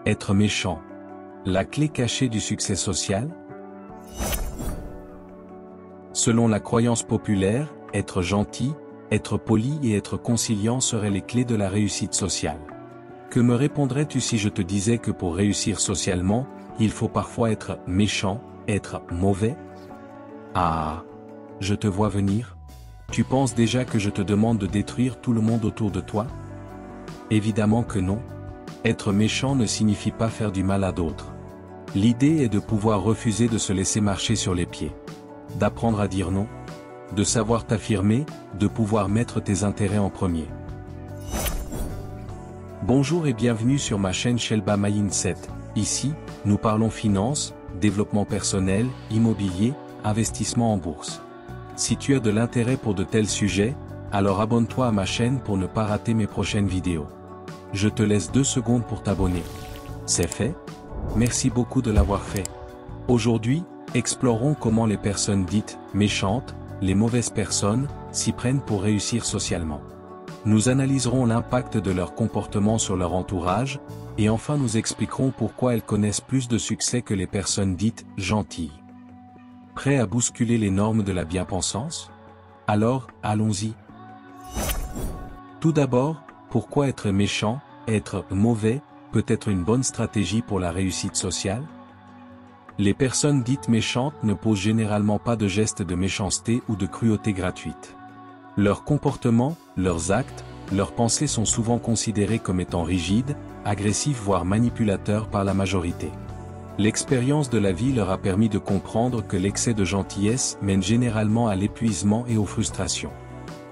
Être méchant. La clé cachée du succès social? Selon la croyance populaire, être gentil, être poli et être conciliant seraient les clés de la réussite sociale. Que me répondrais-tu si je te disais que pour réussir socialement, il faut parfois être méchant, être mauvais? Ah, je te vois venir. Tu penses déjà que je te demande de détruire tout le monde autour de toi? Évidemment que non. Être méchant ne signifie pas faire du mal à d'autres. L'idée est de pouvoir refuser de se laisser marcher sur les pieds. D'apprendre à dire non. De savoir t'affirmer, de pouvoir mettre tes intérêts en premier. Bonjour et bienvenue sur ma chaîne Shelba Mindset. Ici, nous parlons finance, développement personnel, immobilier, investissement en bourse. Si tu as de l'intérêt pour de tels sujets, alors abonne-toi à ma chaîne pour ne pas rater mes prochaines vidéos. Je te laisse 2 secondes pour t'abonner. C'est fait? Merci beaucoup de l'avoir fait. Aujourd'hui, explorons comment les personnes dites méchantes, les mauvaises personnes, s'y prennent pour réussir socialement. Nous analyserons l'impact de leur comportement sur leur entourage, et enfin nous expliquerons pourquoi elles connaissent plus de succès que les personnes dites gentilles. Prêt à bousculer les normes de la bien-pensance? Alors, allons-y. Tout d'abord, pourquoi être méchant, être mauvais, peut être une bonne stratégie pour la réussite sociale? Les personnes dites méchantes ne posent généralement pas de gestes de méchanceté ou de cruauté gratuite. Leur comportement, leurs actes, leurs pensées sont souvent considérés comme étant rigides, agressifs voire manipulateurs par la majorité. L'expérience de la vie leur a permis de comprendre que l'excès de gentillesse mène généralement à l'épuisement et aux frustrations.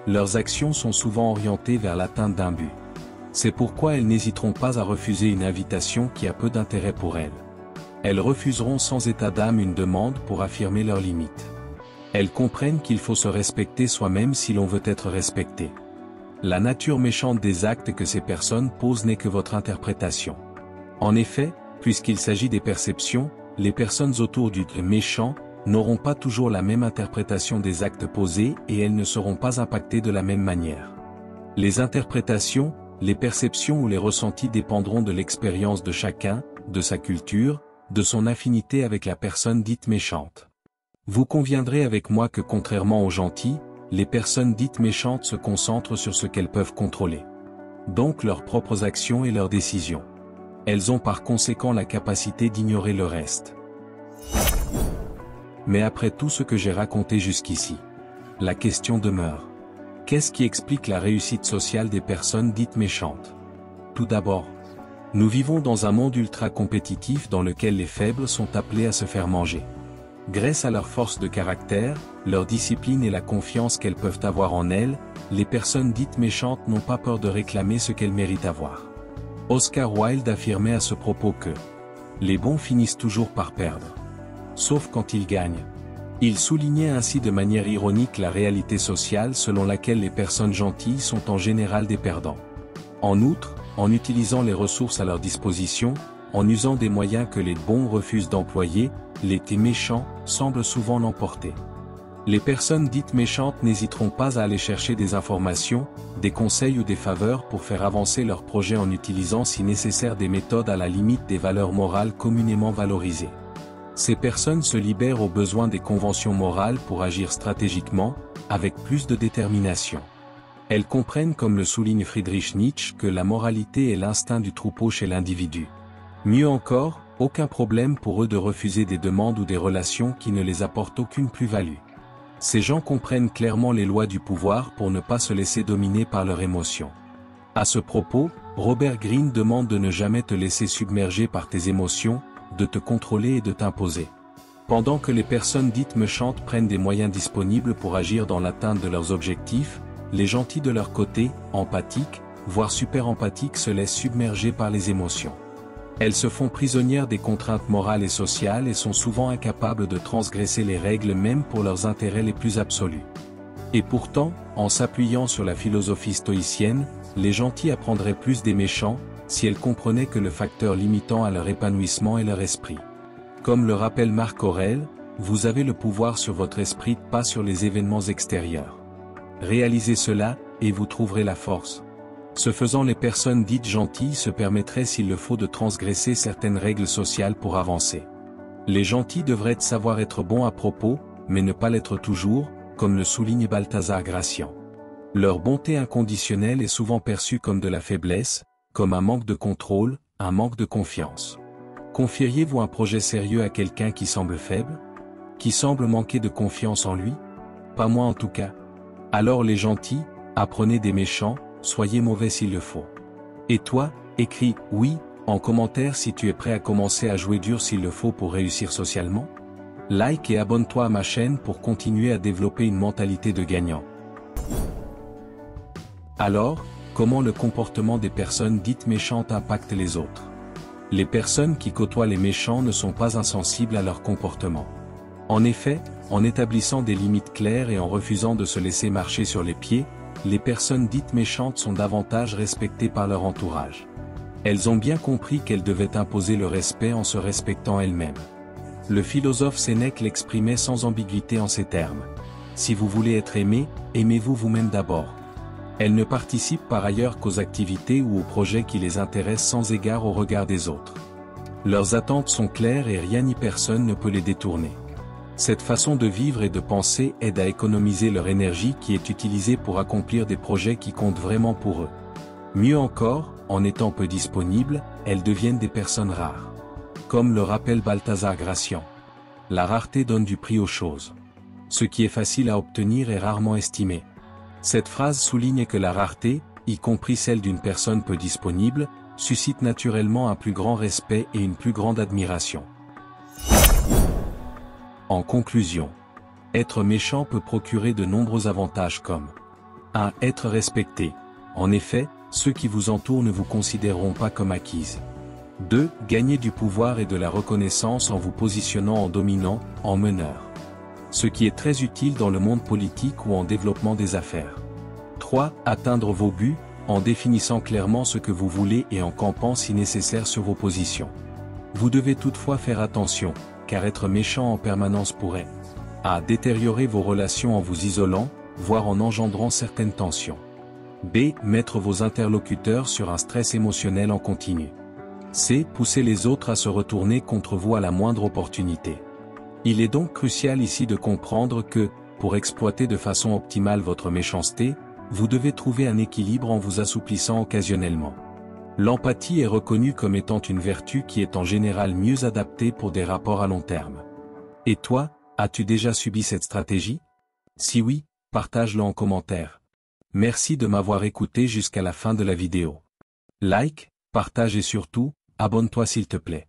Leurs actions sont souvent orientées vers l'atteinte d'un but. C'est pourquoi elles n'hésiteront pas à refuser une invitation qui a peu d'intérêt pour elles. Elles refuseront sans état d'âme une demande pour affirmer leurs limites. Elles comprennent qu'il faut se respecter soi-même si l'on veut être respecté. La nature méchante des actes que ces personnes posent n'est que votre interprétation. En effet, puisqu'il s'agit des perceptions, les personnes autour du méchant n'auront pas toujours la même interprétation des actes posés et elles ne seront pas impactées de la même manière. Les interprétations, les perceptions ou les ressentis dépendront de l'expérience de chacun, de sa culture, de son affinité avec la personne dite méchante. Vous conviendrez avec moi que contrairement aux gentils, les personnes dites méchantes se concentrent sur ce qu'elles peuvent contrôler. Donc leurs propres actions et leurs décisions. Elles ont par conséquent la capacité d'ignorer le reste. Mais après tout ce que j'ai raconté jusqu'ici, la question demeure. Qu'est-ce qui explique la réussite sociale des personnes dites méchantes? Tout d'abord, nous vivons dans un monde ultra compétitif dans lequel les faibles sont appelés à se faire manger. Grâce à leur force de caractère, leur discipline et la confiance qu'elles peuvent avoir en elles, les personnes dites méchantes n'ont pas peur de réclamer ce qu'elles méritent avoir. Oscar Wilde affirmait à ce propos que « les bons finissent toujours par perdre. Sauf quand ils gagnent ». Il soulignait ainsi de manière ironique la réalité sociale selon laquelle les personnes gentilles sont en général des perdants. En outre, en utilisant les ressources à leur disposition, en usant des moyens que les bons refusent d'employer, les méchants semblent souvent l'emporter. Les personnes dites méchantes n'hésiteront pas à aller chercher des informations, des conseils ou des faveurs pour faire avancer leurs projets en utilisant si nécessaire des méthodes à la limite des valeurs morales communément valorisées. Ces personnes se libèrent au besoin des conventions morales pour agir stratégiquement, avec plus de détermination. Elles comprennent comme le souligne Friedrich Nietzsche que la moralité est l'instinct du troupeau chez l'individu. Mieux encore, aucun problème pour eux de refuser des demandes ou des relations qui ne les apportent aucune plus-value. Ces gens comprennent clairement les lois du pouvoir pour ne pas se laisser dominer par leurs émotions. À ce propos, Robert Greene demande de ne jamais te laisser submerger par tes émotions, de te contrôler et de t'imposer. Pendant que les personnes dites méchantes prennent des moyens disponibles pour agir dans l'atteinte de leurs objectifs, les gentils de leur côté, empathiques, voire super empathiques se laissent submerger par les émotions. Elles se font prisonnières des contraintes morales et sociales et sont souvent incapables de transgresser les règles même pour leurs intérêts les plus absolus. Et pourtant, en s'appuyant sur la philosophie stoïcienne, les gentils apprendraient plus des méchants, si elles comprenaient que le facteur limitant à leur épanouissement est leur esprit. Comme le rappelle Marc Aurèle, vous avez le pouvoir sur votre esprit, pas sur les événements extérieurs. Réalisez cela, et vous trouverez la force. Ce faisant, les personnes dites gentilles se permettraient s'il le faut de transgresser certaines règles sociales pour avancer. Les gentils devraient savoir être bons à propos, mais ne pas l'être toujours, comme le souligne Balthazar Gracian. Leur bonté inconditionnelle est souvent perçue comme de la faiblesse, comme un manque de contrôle, un manque de confiance. Confieriez-vous un projet sérieux à quelqu'un qui semble faible? Qui semble manquer de confiance en lui? Pas moi en tout cas. Alors les gentils, apprenez des méchants, soyez mauvais s'il le faut. Et toi, écris « oui » en commentaire si tu es prêt à commencer à jouer dur s'il le faut pour réussir socialement. Like et abonne-toi à ma chaîne pour continuer à développer une mentalité de gagnant. Alors, comment le comportement des personnes dites méchantes impacte les autres? Les personnes qui côtoient les méchants ne sont pas insensibles à leur comportement. En effet, en établissant des limites claires et en refusant de se laisser marcher sur les pieds, les personnes dites méchantes sont davantage respectées par leur entourage. Elles ont bien compris qu'elles devaient imposer le respect en se respectant elles-mêmes. Le philosophe Sénèque l'exprimait sans ambiguïté en ces termes. Si vous voulez être aimé, aimez-vous vous-même d'abord. Elles ne participent par ailleurs qu'aux activités ou aux projets qui les intéressent sans égard au regard des autres. Leurs attentes sont claires et rien ni personne ne peut les détourner. Cette façon de vivre et de penser aide à économiser leur énergie qui est utilisée pour accomplir des projets qui comptent vraiment pour eux. Mieux encore, en étant peu disponibles, elles deviennent des personnes rares. Comme le rappelle Balthazar Gracian. La rareté donne du prix aux choses. Ce qui est facile à obtenir est rarement estimé. Cette phrase souligne que la rareté, y compris celle d'une personne peu disponible, suscite naturellement un plus grand respect et une plus grande admiration. En conclusion, être méchant peut procurer de nombreux avantages comme 1. Être respecté. En effet, ceux qui vous entourent ne vous considéreront pas comme acquises. 2. Gagner du pouvoir et de la reconnaissance en vous positionnant en dominant, en meneur. Ce qui est très utile dans le monde politique ou en développement des affaires. 3. Atteindre vos buts, en définissant clairement ce que vous voulez et en campant si nécessaire sur vos positions. Vous devez toutefois faire attention, car être méchant en permanence pourrait a. Détériorer vos relations en vous isolant, voire en engendrant certaines tensions. B. Mettre vos interlocuteurs sur un stress émotionnel en continu. C. Pousser les autres à se retourner contre vous à la moindre opportunité. Il est donc crucial ici de comprendre que, pour exploiter de façon optimale votre méchanceté, vous devez trouver un équilibre en vous assouplissant occasionnellement. L'empathie est reconnue comme étant une vertu qui est en général mieux adaptée pour des rapports à long terme. Et toi, as-tu déjà subi cette stratégie? Si oui, partage-le en commentaire. Merci de m'avoir écouté jusqu'à la fin de la vidéo. Like, partage et surtout, abonne-toi s'il te plaît.